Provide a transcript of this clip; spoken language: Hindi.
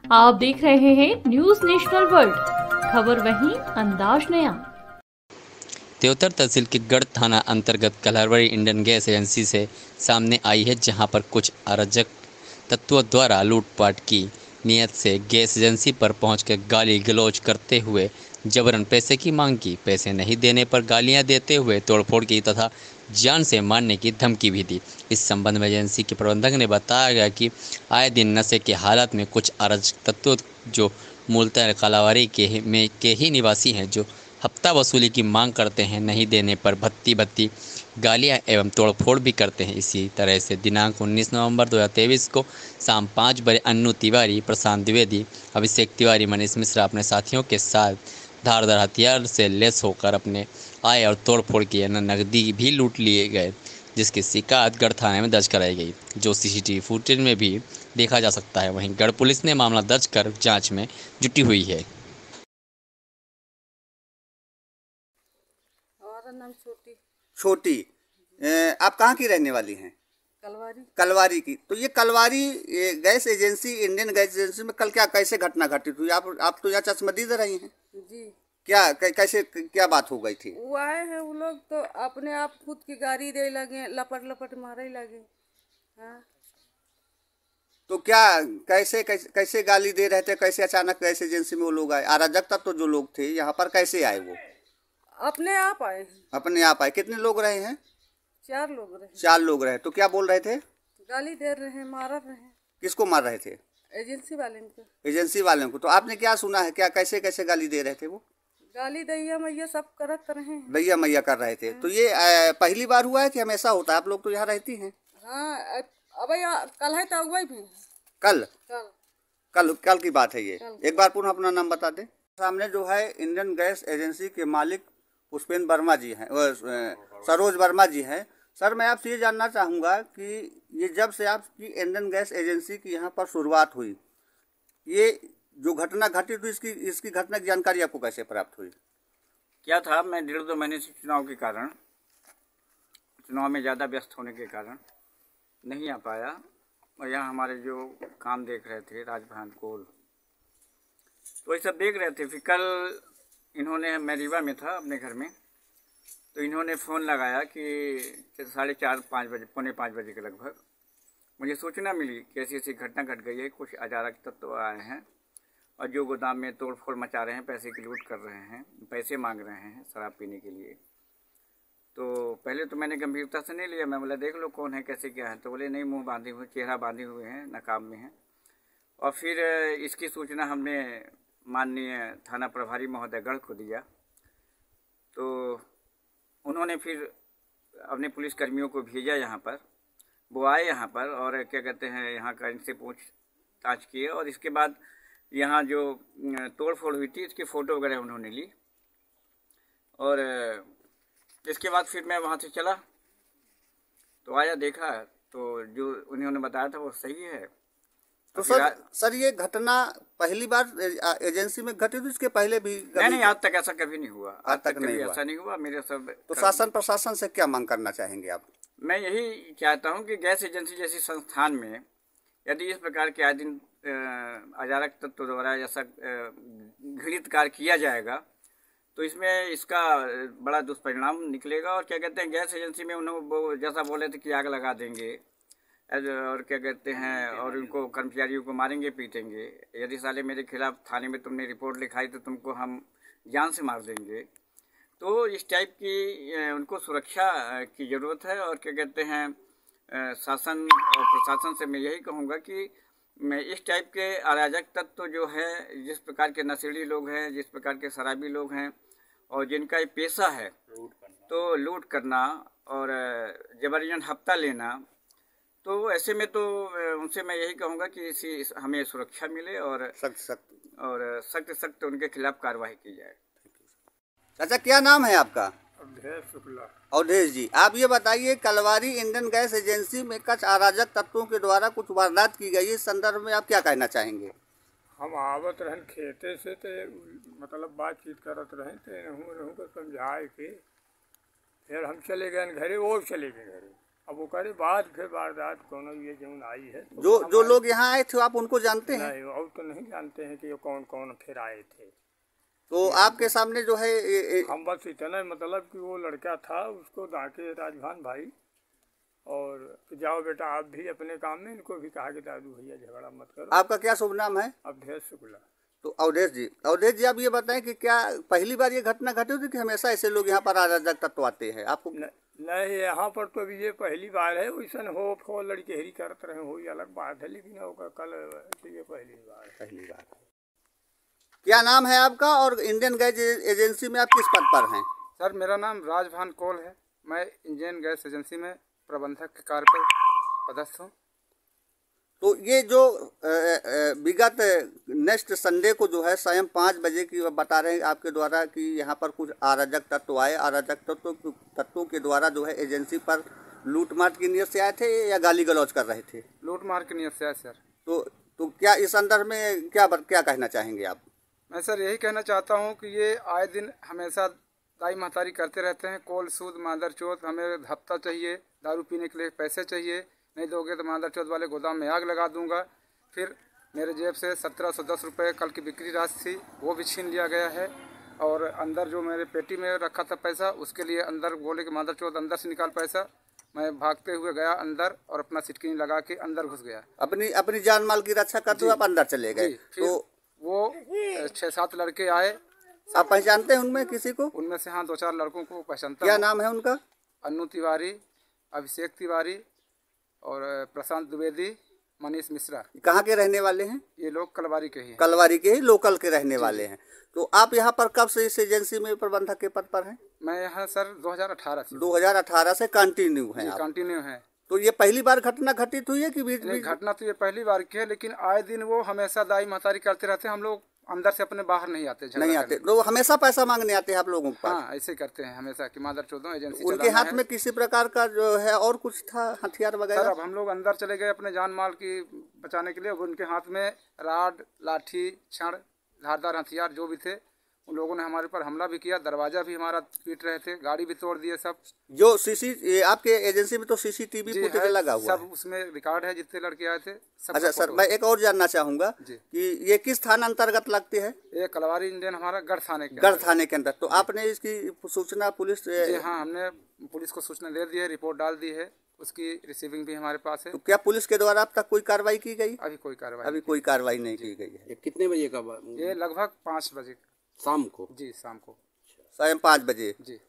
आप देख रहे हैं न्यूज नेशनल वर्ल्ड, खबर वहीं अंदाज नया। त्योतर तहसील के गढ़ थाना अंतर्गत कलहरवड़ी इंडियन गैस एजेंसी से सामने आई है, जहां पर कुछ अराजक तत्वों द्वारा लूटपाट की नीयत से गैस एजेंसी पर पहुंचकर गाली गलौज करते हुए जबरन पैसे की मांग की। पैसे नहीं देने पर गालियां देते हुए तोड़फोड़ की तथा जान से मारने की धमकी भी दी। इस संबंध में एजेंसी के प्रबंधक ने बताया गया कि आए दिन नशे के हालत में कुछ अराजक तत्व जो मूलतः कलावारी के ही निवासी हैं, जो हफ्ता वसूली की मांग करते हैं, नहीं देने पर भत्ती भत्ती गालियां एवं तोड़फोड़ भी करते हैं। इसी तरह से दिनांक 19 नवंबर 2023 को शाम 5 बजे अन्नू तिवारी, प्रशांत द्विवेदी, अभिषेक तिवारी, मनीष मिश्रा अपने साथियों के साथ धारदार हथियार से लैस होकर अपने आए और तोड़फोड़ किए। नकदी भी लूट लिए गए, जिसकी शिकायत गढ़ थाने में दर्ज कराई गई, जो सीसीटीवी फुटेज में भी देखा जा सकता है। वहीं गढ़ पुलिस ने मामला दर्ज कर जांच में जुटी हुई है। हमारा नाम छोटी। छोटी, आप कहाँ की रहने वाली हैं? कलवारी। कलवारी की। तो ये Kalwari gas agency, Indian gas agency में कल क्या कैसे घटना घटित हुई? आप तो यहाँ चश्मदीद रही हैं जी। क्या? कैसे क्या बात हो गई थी? वो आए हैं, वो लोग तो अपने आप खुद की गाड़ी दे लगे, लपट लपट मारे लगे। हाँ। तो क्या कैसे कैसे कैसे गाली दे रहे थे? कैसे अचानक गैस एजेंसी में वो लोग आए? अराजक तत्व तो जो लोग थे यहाँ पर कैसे आए? वो अपने आप आए हैं। अपने आप आए? कितने लोग रहे हैं? 4 लोग रहे। 4 लोग रहे। तो क्या बोल रहे थे? गाली दे रहे हैं, मार रहे हैं। किसको मार रहे थे? एजेंसी वाले को। एजेंसी वालों को। तो आपने क्या सुना है? क्या कैसे कैसे गाली दे रहे थे वो? गाली दैया मैया सब करत रहे हैं। दैया मैया कर रहे थे। तो ये पहली बार हुआ है कि हमेशा होता है? आप लोग तो यहाँ रहती हैं। हाँ, अब कल है तो हुआ भी। कल कल कल कल की बात है ये। कल। एक बार पुनः अपना नाम बता दें। सामने जो है इंडियन गैस एजेंसी के मालिक पुष्पेंद्र वर्मा जी हैं, सरोज वर्मा जी हैं। सर, मैं आपसे ये जानना चाहूँगा कि ये जब से आपकी इंडियन गैस एजेंसी की यहाँ पर शुरुआत हुई, ये जो घटना घटित हुई, इसकी घटना की जानकारी आपको कैसे प्राप्त हुई? क्या था, मैं 1.5-2 महीने से चुनाव के कारण, चुनाव में ज़्यादा व्यस्त होने के कारण नहीं आ पाया। और यहाँ हमारे जो काम देख रहे थे राजभवन कोल, तो ये सब देख रहे थे। फिर कल इन्होंने, मैं रीवा में था अपने घर में, तो इन्होंने फ़ोन लगाया कि 4:30-5 बजे, पौने 5 बजे के लगभग मुझे सूचना मिली कि ऐसी ऐसी घटना घट गई है, कुछ अराजक तत्व आए हैं और जो गोदाम में तोड़फोड़ मचा रहे हैं, पैसे की लूट कर रहे हैं, पैसे मांग रहे हैं शराब पीने के लिए। तो पहले तो मैंने गंभीरता से नहीं लिया। मैं बोला देख लो कौन है, कैसे क्या है। तो बोले नहीं, मुंह बांधे हुए, चेहरा बांधे हुए हैं, नकाब में हैं। और फिर इसकी सूचना हमने माननीय थाना प्रभारी महोदय गढ़ को दिया। तो उन्होंने फिर अपने पुलिसकर्मियों को भेजा यहाँ पर। वो आए यहाँ पर और क्या कहते हैं, यहाँ का इनसे पूछताछ किए। और इसके बाद यहाँ जो तोड़फोड़ हुई थी, इसकी फ़ोटो वगैरह उन्होंने ली। और इसके बाद फिर मैं वहाँ से चला, तो आया, देखा तो जो उन्होंने बताया था वो सही है। तो सर ये घटना पहली बार एजेंसी में घटी थी? इसके पहले भी नहीं, आज तक ऐसा कभी नहीं हुआ। आज तक नहीं हुआ। ऐसा नहीं हुआ मेरे सब। तो शासन प्रशासन से क्या मांग करना चाहेंगे आप? मैं यही चाहता हूँ कि गैस एजेंसी जैसी संस्थान में यदि इस प्रकार के आए दिन अराजक तत्व द्वारा ऐसा घृणित कार्य किया जाएगा, तो इसमें इसका बड़ा दुष्परिणाम निकलेगा। और क्या कहते हैं, गैस एजेंसी में उन्होंने वो जैसा बोले थे कि आग लगा देंगे और क्या कहते हैं, और उनको कर्मचारियों को मारेंगे पीटेंगे, यदि साले मेरे खिलाफ थाने में तुमने रिपोर्ट लिखाई तो तुमको हम जान से मार देंगे। तो इस टाइप की उनको सुरक्षा की ज़रूरत है। और क्या कहते हैं, शासन और प्रशासन से मैं यही कहूँगा कि मैं इस टाइप के अराजक तत्व जो है, जिस प्रकार के नशेड़ी लोग हैं, जिस प्रकार के शराबी लोग हैं और जिनका ये पेशा है तो लूट करना और जबरन हफ्ता लेना, तो ऐसे में तो उनसे मैं यही कहूँगा कि हमें सुरक्षा मिले और सख्त उनके खिलाफ कार्रवाई की जाए। चाचा, क्या नाम है आपका? अवधेश शुक्ला। अवधेश जी, आप ये बताइए, कलवारी इंडियन गैस एजेंसी में कुछ अराजक तत्वों के द्वारा कुछ वारदात की गई, इस संदर्भ में आप क्या कहना चाहेंगे? हम आवत रहन खेते से, तो मतलब बातचीत करत रहे थे, रहूँ को समझाए के फिर हम चले गए घरे, वो चले गए घरे। अब वो करे बाद फिर वारदात कोनो ये जो आई है तो जो लोग यहाँ आए थे आप उनको जानते हैं? नहीं, और तो नहीं जानते हैं कि ये कौन कौन फिर आए थे। तो आपके सामने जो है हम बस इतना मतलब कि वो लड़का था, उसको दाके राजभान भाई और कि जाओ बेटा आप भी अपने काम में, इनको भी कहा कि दादू भैया झगड़ा मत करो। आपका क्या शुभ नाम है? अवधेश शुक्ला। तो अवधेश जी आप ये बताएं कि क्या पहली बार ये घटना घटी थी कि हमेशा ऐसे लोग यहाँ पर अराजक तत्व आते हैं आपको? नहीं, यहाँ पर तो अभी ये पहली बार है। वैसन हो लड़के हेरी करते रहे हो, ये अलग बात है, लेकिन कल ये पहली बार। क्या नाम है आपका और इंडियन गैस एजेंसी में आप किस पद पर हैं? सर मेरा नाम राजभान कौल है। मैं इंडियन गैस एजेंसी में प्रबंधक के कार्य पर पदस्थ हूँ। तो ये जो विगत नेक्स्ट संडे को जो है स्वयं 5 बजे की बता रहे हैं आपके द्वारा कि यहाँ पर कुछ अराजक तत्व आए, अराजक तत्वों के द्वारा जो है एजेंसी पर लूटमार की नियत से आए थे या गाली गलौज कर रहे थे? लूटमार की नियत से आए सर। तो क्या इस संदर्भ में क्या कहना चाहेंगे आप? मैं सर यही कहना चाहता हूँ कि ये आए दिन हमेशा दाई महतारी करते रहते हैं, कोल सूद मादर चौथ, हमें हफ्ता चाहिए, दारू पीने के लिए पैसे चाहिए, नहीं दोगे तो मादर चौथ वाले गोदाम में आग लगा दूंगा। फिर मेरे जेब से 1710 रुपये कल की बिक्री राशि थी वो भी छीन लिया गया है, और अंदर जो मेरे पेटी में रखा था पैसा उसके लिए अंदर बोले कि मादर चौथ अंदर से निकाल पैसा। मैं भागते हुए गया अंदर और अपना सिटकिनी लगा के अंदर घुस गया। अपनी जान माल की रक्षा करते हुए आप अंदर चले गए। तो वो 6-7 लड़के आए। आप पहचानते हैं उनमें किसी को? उनमें से हाँ 2-4 लड़कों को पहचानता। क्या नाम है उनका? अन्नू तिवारी, अभिषेक तिवारी और प्रशांत द्विवेदी, मनीष मिश्रा। कहाँ के रहने वाले हैं? ये लोग कलवारी के ही, कलवारी के ही लोकल के रहने वाले हैं। तो आप यहाँ पर कब से इस एजेंसी में प्रबंधक के पद पर हैं? मैं यहाँ सर 2018 से। 2018 से कंटिन्यू हैं? कंटिन्यू है। तो ये पहली बार घटना घटित हुई है कि बीच बीच? घटना तो ये पहली बार की है, लेकिन आए दिन वो हमेशा दाई महतारी करते रहते हैं। हम लोग अंदर से अपने बाहर नहीं आते, नहीं आते। तो हमेशा पैसा मांगने आते हैं आप लोगों को? हाँ ऐसे करते हैं हमेशा कि मादर चौधरी एजेंसी। उनके हाथ में किसी प्रकार का जो है और कुछ था हथियार वगैरह? सर अब हम लोग अंदर चले गए अपने जान माल की बचाने के लिए। उनके हाथ में राड, लाठी, छड़, धारदार हथियार जो भी थे, उन लोगों ने हमारे पर हमला भी किया। दरवाजा भी हमारा पीट रहे थे, गाड़ी भी तोड़ दिए सब। जो आपके एजेंसी में तो सीसीटीवी फुटेज लगा हुआ सब उसमें रिकॉर्ड है, जितने लड़के आए थे। अच्छा सर, मैं एक और जानना चाहूंगा कि ये किस थाना अंतर्गत लगती है? ये कलवारी इंडियन हमारा गढ़ थाने के अंदर। तो आपने इसकी सूचना पुलिस? जी हाँ, हमने पुलिस को सूचना दे दी है, रिपोर्ट डाल दी है, उसकी रिसीविंग भी हमारे पास है। तो क्या पुलिस के द्वारा अब तक कोई कार्रवाई की गई? अभी कोई कार्रवाई नहीं की गई है। कितने बजे का? ये लगभग 5 बजे शाम को। जी, शाम को स्वयं 5 बजे। जी।